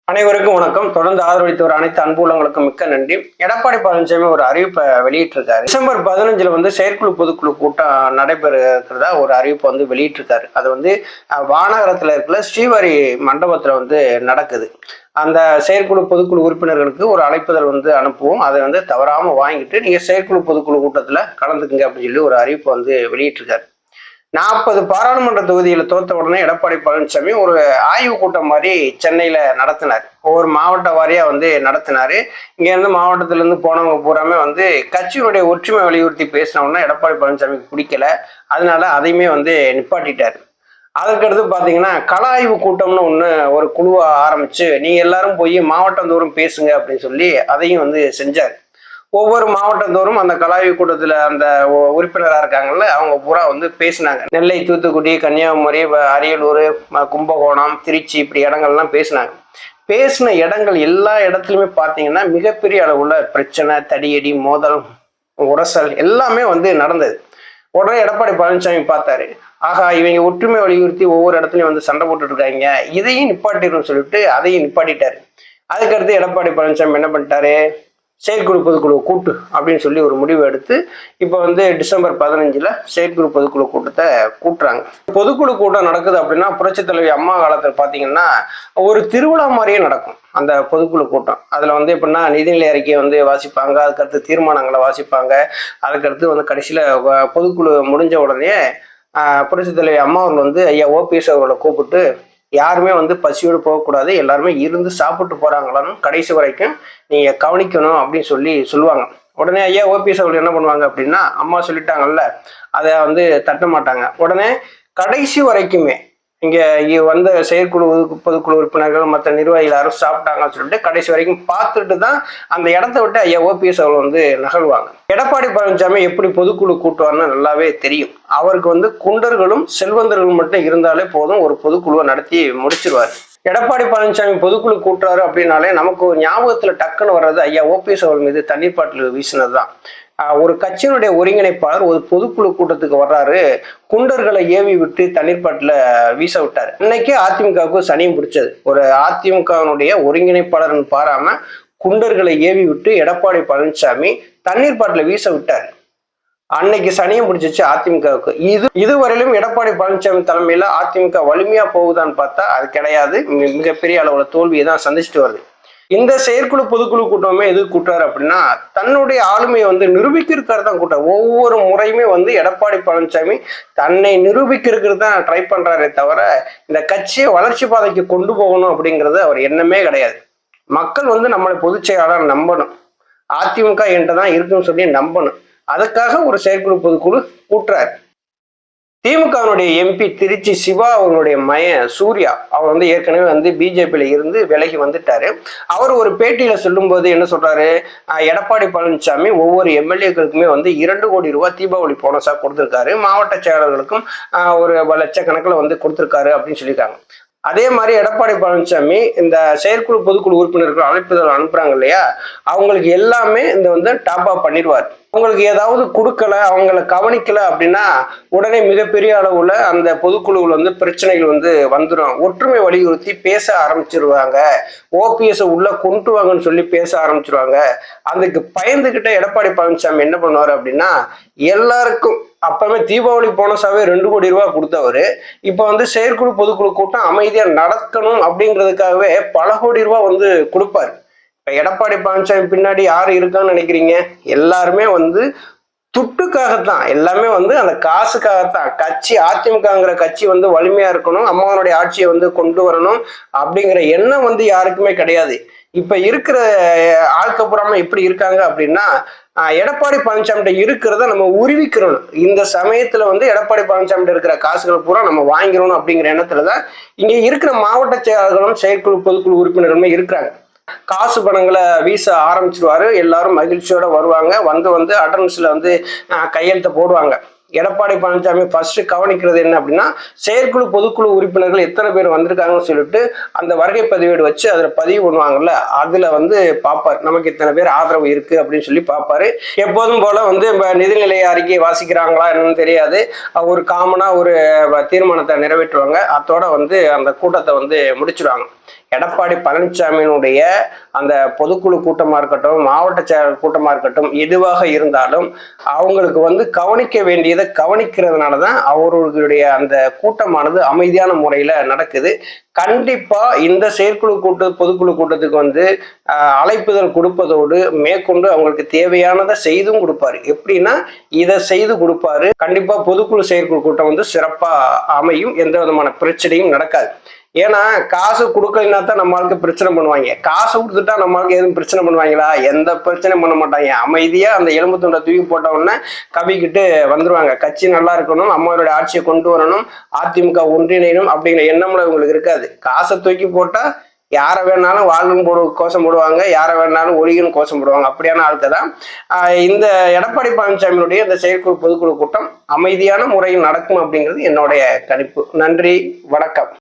அனைவருக்கும் வணக்கம். தொடர்ந்து ஆதரவளித்து வர அனைத்து அன்புள்ளங்களுக்கும் மிக்க நன்றி. எடப்பாடி பழனிசாமி ஒரு அறிவிப்பை வெளியிட்டிருக்காரு. டிசம்பர் 15 செயற்குழு பொதுக்குழு கூட்டம் நடைபெறுகிறதா ஒரு அறிவிப்பை வெளியிட்டிருக்காரு. அது வானகரத்துல இருக்கிற ஸ்ரீவாரி மண்டபத்துல நடக்குது. அந்த செயற்குழு பொதுக்குழு உறுப்பினர்களுக்கு ஒரு அழைப்புதல் அனுப்புவோம். அதை தவறாம வாங்கிட்டு நீங்க செயற்குழு பொதுக்குழு கூட்டத்துல கலந்துக்குங்க அப்படின்னு சொல்லி ஒரு அறிவிப்பை வெளியிட்டிருக்காரு. 40 பாராளுமன்ற தொகுதியில தோத்த உடனே எடப்பாடி பழனிசாமி ஒரு ஆய்வு கூட்டம் மாதிரி சென்னையில நடத்தினார். ஒவ்வொரு மாவட்ட வாரியா நடத்தினாரு. இங்க இருந்து மாவட்டத்துல இருந்து போனவங்க பூராமே கட்சியினுடைய ஒற்றுமை வலியுறுத்தி பேசினோம்னா எடப்பாடி பழனிசாமிக்கு பிடிக்கல. அதனால அதையுமே நிப்பாட்டிட்டாரு. அதற்கடுத்து பாத்தீங்கன்னா கள ஆய்வு கூட்டம்னு ஒரு குழுவை ஆரம்பிச்சு நீங்க எல்லாரும் போய் மாவட்டம் தோறும் பேசுங்க அப்படின்னு சொல்லி அதையும் செஞ்சாரு. ஒவ்வொரு மாவட்டத்தோறும் அந்த கலாய்வு கூட்டத்துல அந்த உறுப்பினராக இருக்காங்கல்ல அவங்க பூரா பேசினாங்க. நெல்லை, தூத்துக்குடி, கன்னியாகுமரி, அரியலூர், கும்பகோணம், திருச்சி இப்படி இடங்கள்லாம் பேசினாங்க. பேசின இடங்கள் எல்லா இடத்துலையுமே பார்த்தீங்கன்னா மிகப்பெரிய அளவுல பிரச்சனை, தடியடி, மோதல், உரசல் எல்லாமே நடந்தது. உடனே எடப்பாடி பழனிசாமி பார்த்தாரு, ஆகா இவங்க ஒற்றுமை வலியுறுத்தி ஒவ்வொரு இடத்துலையும் சண்டை போட்டுட்டு இருக்காங்க, இதையும் நிப்பாட்டிடும் சொல்லிட்டு அதையும் நிப்பாட்டிட்டாரு. அதுக்கடுத்து எடப்பாடி பழனிசாமி என்ன பண்ணிட்டாரு, செயற்குழு பொதுக்குழு கூட்டு அப்படின்னு சொல்லி ஒரு முடிவு எடுத்து இப்போ டிசம்பர் 15 செயற்குழு பொதுக்குழு கூட்டத்தை கூட்டுறாங்க. பொதுக்குழு கூட்டம் நடக்குது அப்படின்னா புரட்சித் தலைவி அம்மா காலத்தில் பார்த்தீங்கன்னா ஒரு திருவிழா மாதிரியே நடக்கும் அந்த பொதுக்குழு கூட்டம். அதில் எப்படின்னா நிதிநிலை அறிக்கையை வாசிப்பாங்க, அதுக்கடுத்து தீர்மானங்களை வாசிப்பாங்க, அதுக்கடுத்து கடைசியில் பொதுக்குழு முடிஞ்ச உடனே புரட்சித் தலைவி அம்மா அவர்கள் ஐயா ஓபிஎஸ் அவர்களை கூப்பிட்டு யாருமே பசியோடு போகக்கூடாது, எல்லாருமே இருந்து சாப்பிட்டு போறாங்களான்னு கடைசி வரைக்கும் நீங்க கவனிக்கணும் அப்படின்னு சொல்லுவாங்க. உடனே ஐயா ஓபிஎஸ் அவர்கள் என்ன பண்ணுவாங்க அப்படின்னா, அம்மா சொல்லிட்டாங்கல்ல அதை தட்ட மாட்டாங்க. உடனே கடைசி வரைக்குமே இங்க செயற்குழு பொதுக்குழு உறுப்பினர்கள் மற்ற நிர்வாகிகள் யாரும் சாப்பிட்டாங்கன்னு சொல்லிட்டு கடைசி வரைக்கும் பார்த்துட்டு தான் அந்த இடத்த விட்டு ஐயா ஓபிஎஸ் அவர்கள் நகழ்வாங்க. எடப்பாடி பழனிசாமி எப்படி பொதுக்குழு கூட்டுவார்னு நல்லாவே தெரியும். அவருக்கு குண்டர்களும் செல்வந்தர்களும் மட்டும் இருந்தாலே போதும், ஒரு பொதுக்குழுவை நடத்தி முடிச்சிருவாரு. எடப்பாடி பழனிசாமி பொதுக்குழு கூட்டுறாரு அப்படின்னாலே நமக்கு ஞாபகத்துல டக்குன்னு வர்றது ஐயா ஓபிஎஸ் அவர்கள் மீது தண்ணீர் பாட்டில் வீசினதுதான். ஒரு கட்சியினுடைய ஒருங்கிணைப்பாளர் ஒரு பொதுக்குழு கூட்டத்துக்கு வர்றாரு, குண்டர்களை ஏவி விட்டு தண்ணீர் பாட்டில வீச விட்டாரு. இன்னைக்கு அதிமுகவுக்கு சனியும் பிடிச்சது. ஒரு அதிமுகவினுடைய ஒருங்கிணைப்பாளர்னு பாராம குண்டர்களை ஏவி விட்டு எடப்பாடி பழனிசாமி தண்ணீர் பாட்டில வீச விட்டாரு. அன்னைக்கு சனியும் பிடிச்சிச்சு அதிமுகவுக்கு. இதுவரையிலும் எடப்பாடி பழனிசாமி தலைமையில அதிமுக வலிமையா போகுதான்னு பார்த்தா அது கிடையாது. மிகப்பெரிய அளவுல தோல்வியை தான் சந்திச்சுட்டு வருது. இந்த செயற்குழு பொதுக்குழு கூட்டமே எது கூட்டாரு அப்படின்னா தன்னுடைய ஆளுமையை நிரூபிக்கிறதுக்காக தான் கூட்டார். ஒவ்வொரு முறையுமே எடப்பாடி பழனிசாமி தன்னை நிரூபிக்கிறதுக்கு தான் ட்ரை பண்றாரே தவிர இந்த கட்சியை வளர்ச்சி பாதைக்கு கொண்டு போகணும் அப்படிங்கிறது அவர் எண்ணமே கிடையாது. மக்கள் நம்மளை பொதுச் செயலாளர் நம்பணும், அதிமுக என்கிட்ட தான் இருக்குன்னு சொல்லி நம்பணும். அதுக்காக ஒரு செயற்குழு பொதுக்குழு கூட்டுறாரு. திமுகவினுடைய எம்பி திருச்சி சிவா அவர்களுடைய மயன் சூர்யா அவர் ஏற்கனவே பிஜேபியில இருந்து விலகி வந்துட்டாரு. அவர் ஒரு பேட்டியில சொல்லும் போது என்ன சொல்றாரு, எடப்பாடி பழனிசாமி ஒவ்வொரு எம்எல்ஏக்களுக்குமே 2 கோடி ரூபாய் தீபாவளி போனஸா கொடுத்திருக்காரு, மாவட்ட செயலாளர்களுக்கும் ஒரு லட்சக்கணக்கில் கொடுத்திருக்காரு அப்படின்னு சொல்லியிருக்காங்க. அதே மாதிரி எடப்பாடி பழனிசாமி இந்த செயற்குழு பொதுக்குழு உறுப்பினர்கள் அழைப்புதல் அனுப்புறாங்க இல்லையா, அவங்களுக்கு எல்லாமே இந்த டாப் அப் பண்ணிடுவார். அவங்களுக்கு ஏதாவது கொடுக்கல, அவங்கள கவனிக்கல அப்படின்னா உடனே மிகப்பெரிய அளவுல அந்த பொதுக்குழுவில் பிரச்சனைகள் வந்துடும். ஒற்றுமை வலியுறுத்தி பேச ஆரம்பிச்சிருவாங்க, ஓபிஎஸ் உள்ள கொண்டு வாங்கன்னு சொல்லி பேச ஆரம்பிச்சிருவாங்க. அதுக்கு பயந்துகிட்ட எடப்பாடி பழனிசாமி என்ன பண்ணுவாரு அப்படின்னா எல்லாருக்கும் அப்பவே தீபாவளி போனஸாவே 2 கோடி ரூபாய் கொடுத்தவரு இப்ப செயற்குழு பொதுக்குழு கூட்டம் அமைதியா நடக்கணும் அப்படிங்கிறதுக்காகவே பல கோடி ரூபாய் கொடுப்பாரு. இப்ப எடப்பாடி பழனிசாமி பின்னாடி யாரு இருக்கான்னு நினைக்கிறீங்க? எல்லாருமே துட்டுக்காகத்தான், எல்லாமே அந்த காசுக்காகத்தான். கட்சி அதிமுகங்கிற கட்சி வலிமையா இருக்கணும், அம்மாவனுடைய ஆட்சியை கொண்டு வரணும் அப்படிங்கிற எண்ணம் யாருக்குமே கிடையாது. இப்ப இருக்கிற ஆட்கப்புறமா எப்படி இருக்காங்க அப்படின்னா எடப்பாடி பழனிசாமிகிட்ட இருக்கிறத நம்ம உருவிக்கிறோம். இந்த சமயத்துல எடப்பாடி பழனிசாமிகிட்ட இருக்கிற காசுகள் பூரா நம்ம வாங்கிடணும் அப்படிங்கிற எண்ணத்துலதான் இங்க இருக்கிற மாவட்ட செயலாளர்களும் செயற்குழு பொதுக்குழு உறுப்பினர்களுமே இருக்கிறாங்க. காசு பணங்களை வீச ஆரம்பிச்சிருவாரு. எல்லாரும் மகிழ்ச்சியோட வருவாங்க, அட்டண்டன்ஸ்ல கையெழுத்த போடுவாங்க. எடப்பாடி பழனிசாமி ஃபர்ஸ்ட் கவனிக்கிறது என்ன அப்படின்னா செயற்குழு பொதுக்குழு உறுப்பினர்கள் எத்தனை பேர் வந்திருக்காங்கன்னு சொல்லிட்டு அந்த வருகை பதிவேடு வச்சு அதுல பதிவு பண்ணுவாங்கல்ல, அதுல பாப்பாரு நமக்கு இத்தனை பேர் ஆதரவு இருக்கு அப்படின்னு சொல்லி பாப்பாரு. எப்போதும் போல நிதிநிலை அறிக்கையை வாசிக்கிறாங்களா என்னன்னு தெரியாது, ஒரு காமனா ஒரு தீர்மானத்தை நிறைவேற்றுவாங்க. அதோட அந்த கூட்டத்தை முடிச்சிருவாங்க. எடப்பாடி பழனிசாமியினுடைய அந்த பொதுக்குழு கூட்டமா இருக்கட்டும், மாவட்ட செயலர் கூட்டமா இருக்கட்டும், எதுவாக இருந்தாலும் அவங்களுக்கு வந்து கவனிக்க வேண்டியதை கவனிக்கிறதுனாலதான் அவர்களுடைய அந்த கூட்டமானது அமைதியான முறையில நடக்குது. கண்டிப்பா இந்த செயற்குழு பொதுக்குழு கூட்டத்துக்கு வந்து அழைப்புதல் கொடுப்பதோடு மேற்கொண்டு அவங்களுக்கு தேவையானதை செய்தும் கொடுப்பாரு. எப்படின்னா இதை செய்து கொடுப்பாரு. கண்டிப்பா பொதுக்குழு செயற்குழு கூட்டம் வந்து சிறப்பா அமையும், எந்த விதமான பிரச்சனையும் நடக்காது. ஏன்னா காசு கொடுக்கலன்னா தான் நம்மளுக்கு பிரச்சனை பண்ணுவாங்க. காசு கொடுத்துட்டா நம்மளுக்கு எதுவும் பிரச்சனை பண்ணுவாங்களா? எந்த பிரச்சனையும் பண்ண மாட்டாங்க. அமைதியா அந்த எலும்பு துண்டை தூக்கி போட்ட உடனே கவிக்கிட்டு வந்துருவாங்க. கட்சி நல்லா இருக்கணும், அம்மாவுடைய ஆட்சியை கொண்டு வரணும், அதிமுக ஒன்றிணையணும் அப்படிங்கிற எண்ணம்ல இவங்களுக்கு இருக்காது. காசை தூக்கி போட்டா யாரை வேணாலும் வாழ்வும் கோஷம் போடுவாங்க, யாரை வேணாலும் ஒழிகன்னு கோஷம் போடுவாங்க. அப்படியான ஆட்கள் தான். இந்த எடப்பாடி பழனிசாமியினுடைய இந்த செயற்குழு பொதுக்குழு கூட்டம் அமைதியான முறையில் நடக்கும் அப்படிங்கிறது என்னுடைய கணிப்பு. நன்றி, வணக்கம்.